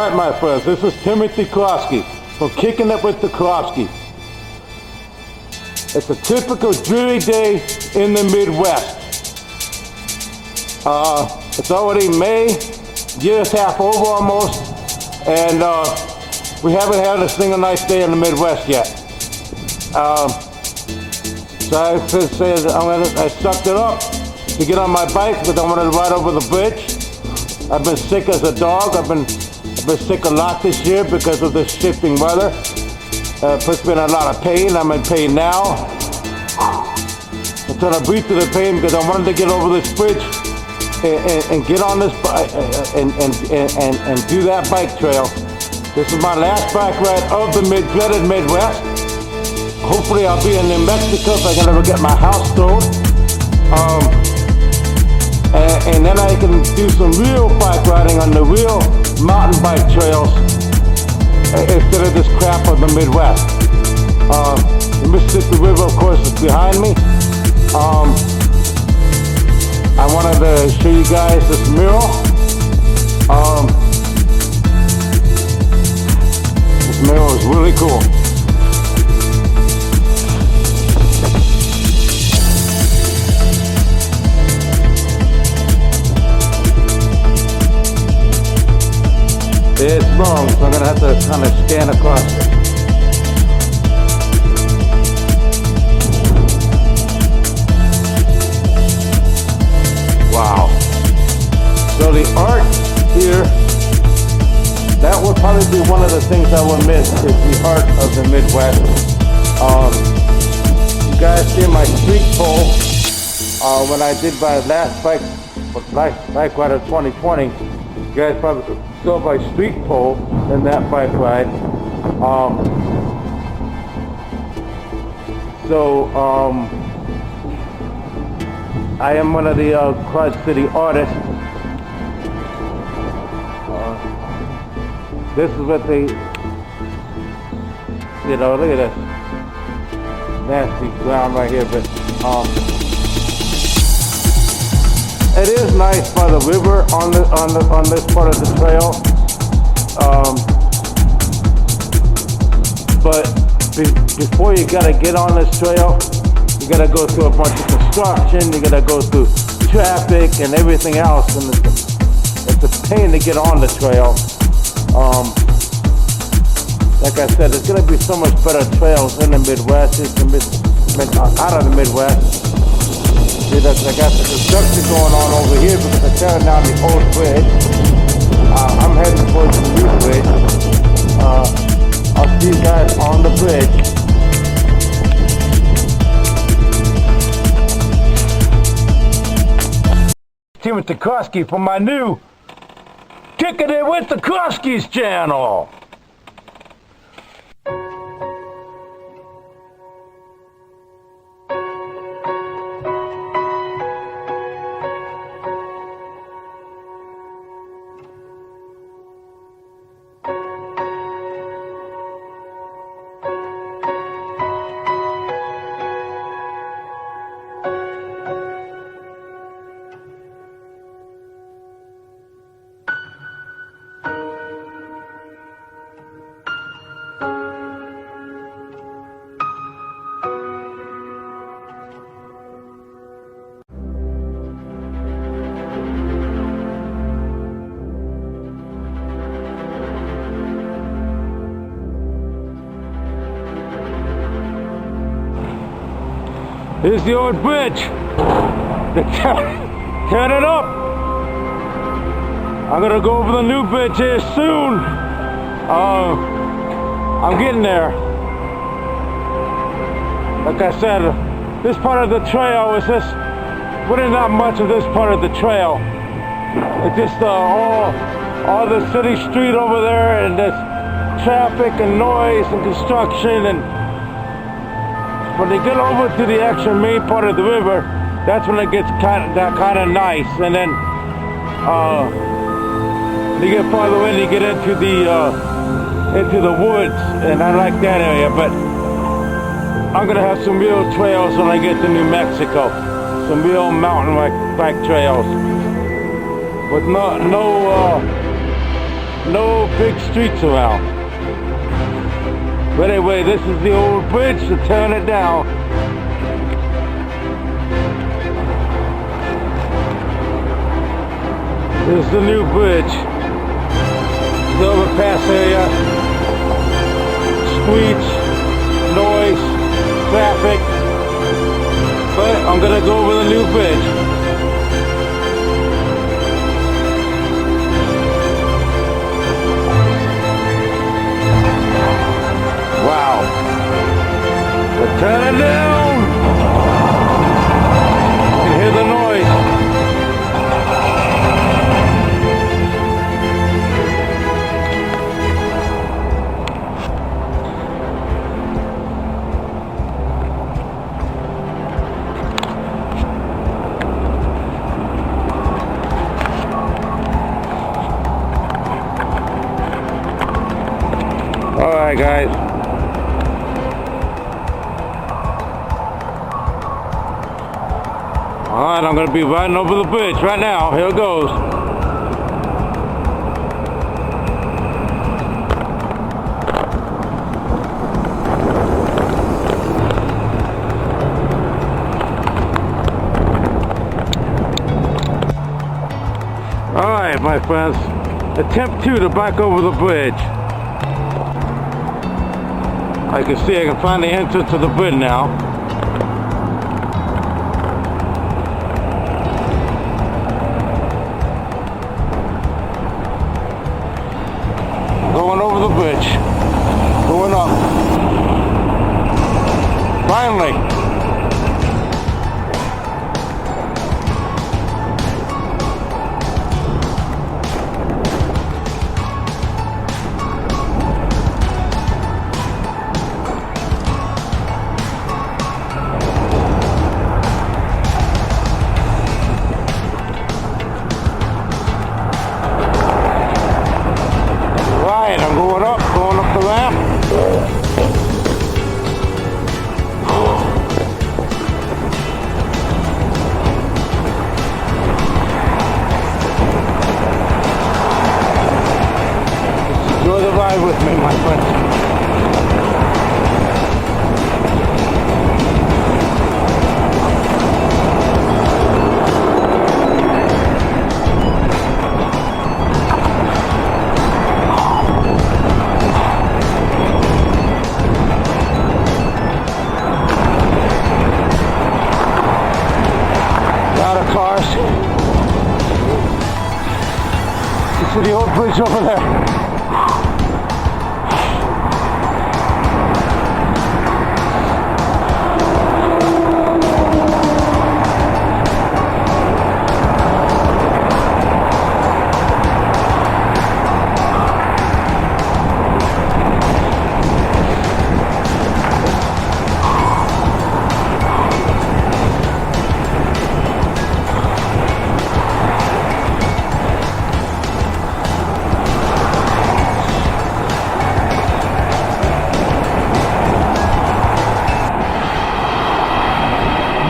Alright, my friends, this is Timothy Kerofsky from Kicking It with the Kerofsky. It's a typical dreary day in the Midwest. It's already May, year's half over almost, and we haven't had a single nice day in the Midwest yet. So I said I sucked it up to get on my bike because I wanted to ride over the bridge. I've been sick as a dog. I've been sick a lot this year because of the shifting weather. Puts me in a lot of pain. I'm in pain now. I'm trying to breathe through the pain because I wanted to get over this bridge and get on this and do that bike trail. This is my last bike ride of the dreaded Midwest. Hopefully I'll be in New Mexico if I can ever get my house sold. And then I can do some real bike riding on the real mountain bike trails instead of this crap of the Midwest. The Mississippi River, of course, is behind me. I wanted to show you guys this mural. This mural is really cool. It's long, so I'm going to have to kind of scan across it. Wow. So the art here, that would probably be one of the things I would miss, is the art of the Midwest. You guys see my street pole when I did my last bike ride of 2020. You guys probably saw my street pole in that bike ride. I am one of the Quad City artists. This is what they, look at this nasty ground right here, but it is nice by the river on this part of the trail, but before you gotta get on this trail, you gotta go through a bunch of construction. You gotta go through traffic and everything else, and it's a pain to get on the trail. Like I said, there's gonna be so much better trails in the Midwest. Out of the Midwest. I got the construction going on over here because they're tearing down the old bridge. I'm heading towards the new bridge. I'll see you guys on the bridge. Timothy Kerofsky from my new Kicking It with the Kerofskys channel. Here's the old bridge. Tear it up. I'm gonna go over the new bridge here soon. I'm getting there. Like I said, this part of the trail is just really not much of this part of the trail. It's just all the city street over there, and there's traffic and noise and construction, and when they get over to the actual main part of the river, that's when it gets kind of nice. And then you get farther in, you get into the woods, and I like that area. But I'm gonna have some real trails when I get to New Mexico, some real mountain bike trails with no No big streets around. But anyway, this is the old bridge, so turn it down. This is the new bridge. The overpass area. Squeaks, noise, traffic. But I'm gonna go over the new bridge. Wow. But turn it down. You can hear the noise. Alright guys. Alright, I'm gonna be riding over the bridge right now. Here it goes. Alright my friends. Attempt 2 to back over the bridge. I can see I can find the entrance to the bridge now. Going over the bridge. Going up. Finally. I'm going up the ramp. Enjoy the ride with me, my friends. Cars. You see the old bridge over there.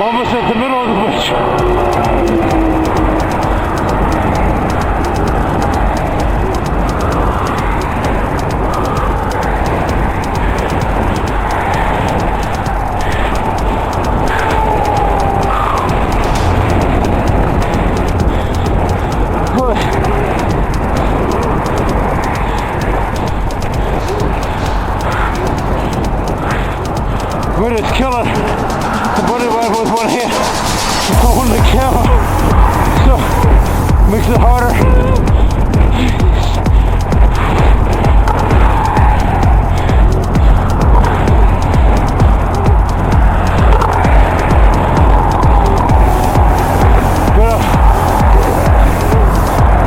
Almost at the middle of the bridge. But it's killing. Somebody with one hand holding the camera, so makes it harder.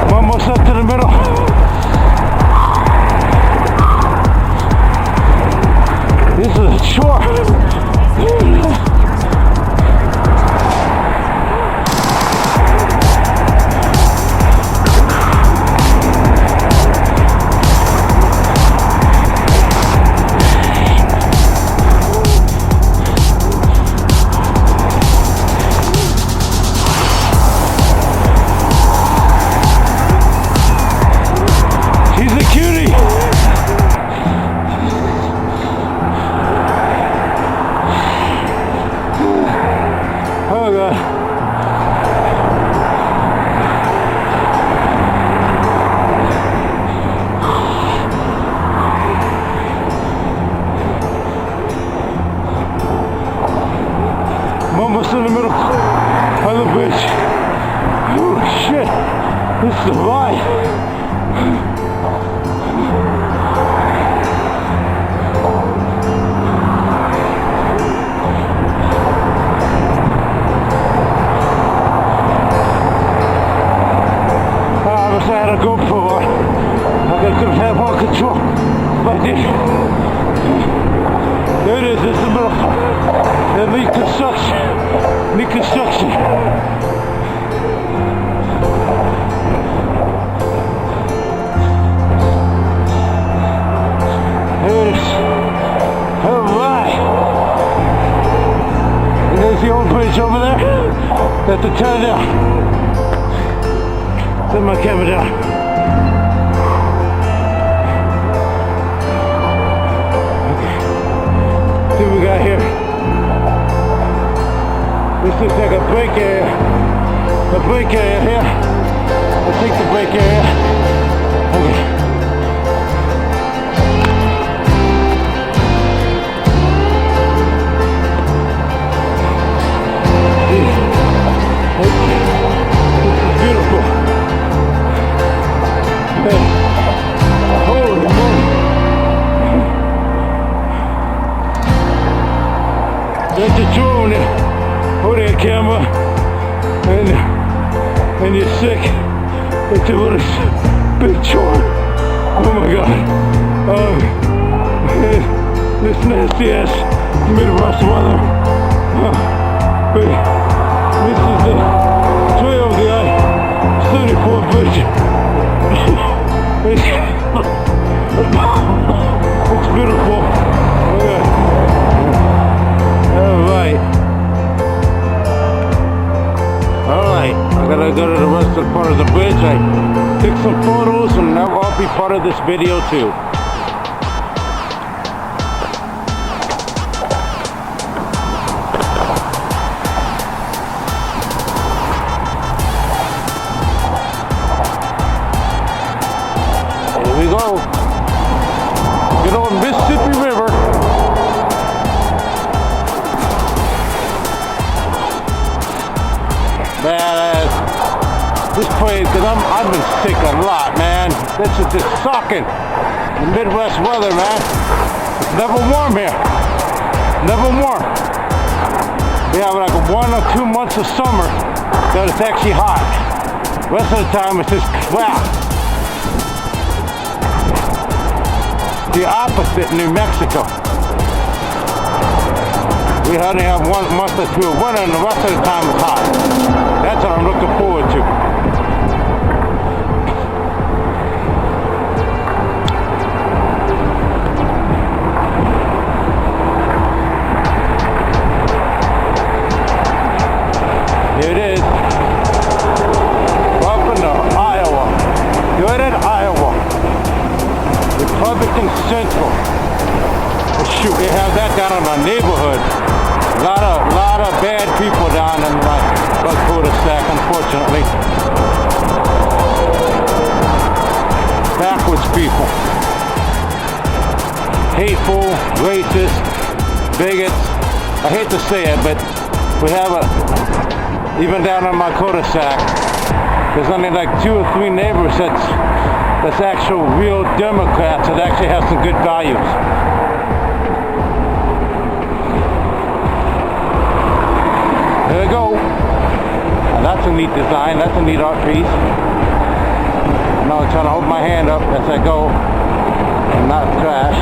I'm almost up to the middle. This is a chore. almost in the middle of the bridge. Oh shit, this is the line. I had a GoPro. I could have had more control. But I didn't. There it is. This is the middle. Elite construction. Elite construction. There it is. Alright. And there's the old bridge over there. Got the turn down. Set my camera down. Okay. See what we got here. This looks like a brake area. A brake area here. I think the brake area. Okay. This is beautiful. Holy moly. There's a drone there. Hold that camera. And you're sick. It's a little big drone. Oh my god. This nasty ass Midwest weather. This is the trail of the I-74 bridge. It's beautiful. Alright. Alright. I gotta go to the rest of the part of the bridge. I took some photos and now I'll be part of this video too. Here we go. Good old Mississippi River. Man, this place, because I've been sick a lot, man. This is just sucking. The Midwest weather, man. It's never warm here. Never warm. We have like 1 or 2 months of summer that it's actually hot. The rest of the time it's just crap. The opposite in New Mexico. We only have 1 month or 2 of winter and the rest of the time is hot. That's what I'm looking forward to. Here it is. Welcome to Iowa. Good at Iowa. Republican Central. Shoot, they have that down in my neighborhood. Lot of bad people down in my cul-de-sac, unfortunately. Backwards people. Hateful, racist, bigots. I hate to say it, but we have even down in my cul-de-sac, there's only like 2 or 3 neighbors that's actual real Democrats that actually have some good values. There we go. Now that's a neat design. That's a neat art piece. Now I'm trying to hold my hand up as I go and not crash.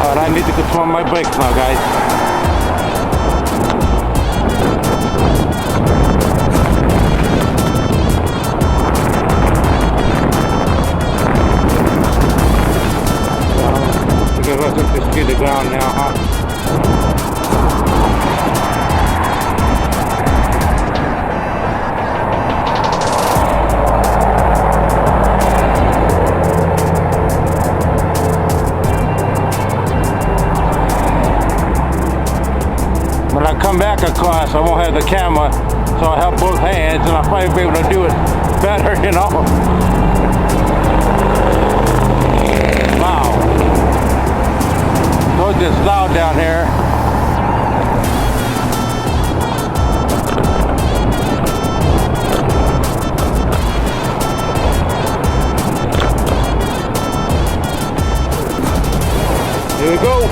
Alright, I need to control my brakes now, guys. I took this to the ground now, huh? When I come back across, I won't have the camera, so I'll have both hands and I'll probably be able to do it better, you know? road gets loud down here. Here we go.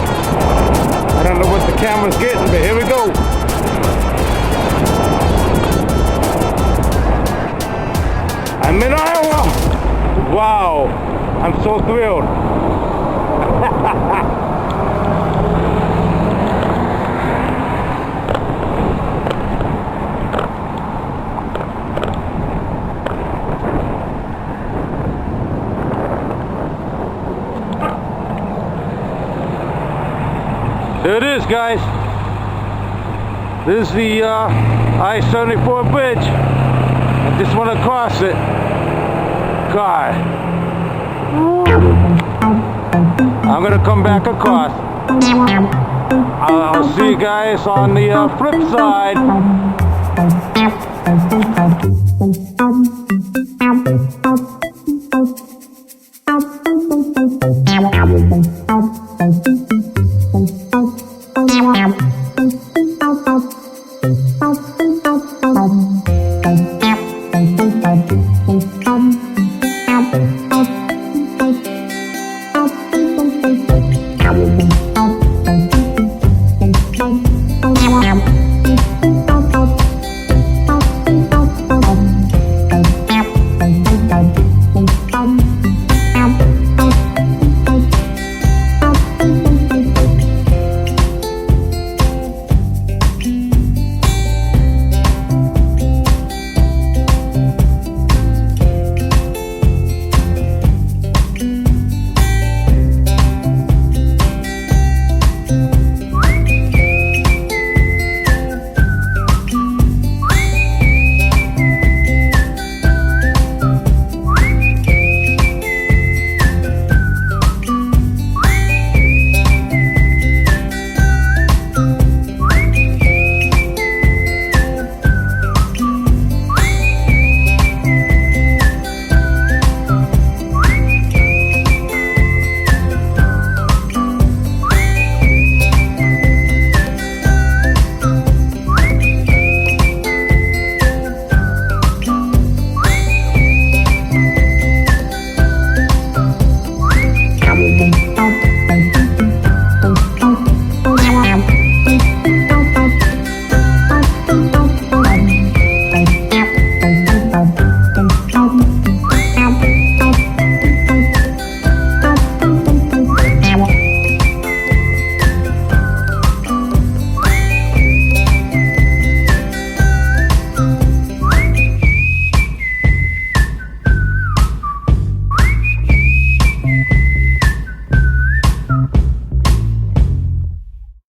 I don't know what the camera's getting, but here we go. I'm in Iowa. Wow, I'm so thrilled. There it is, guys. This is the I-74 bridge. I just want to cross it. God. I'm gonna come back across. I'll see you guys on the flip side.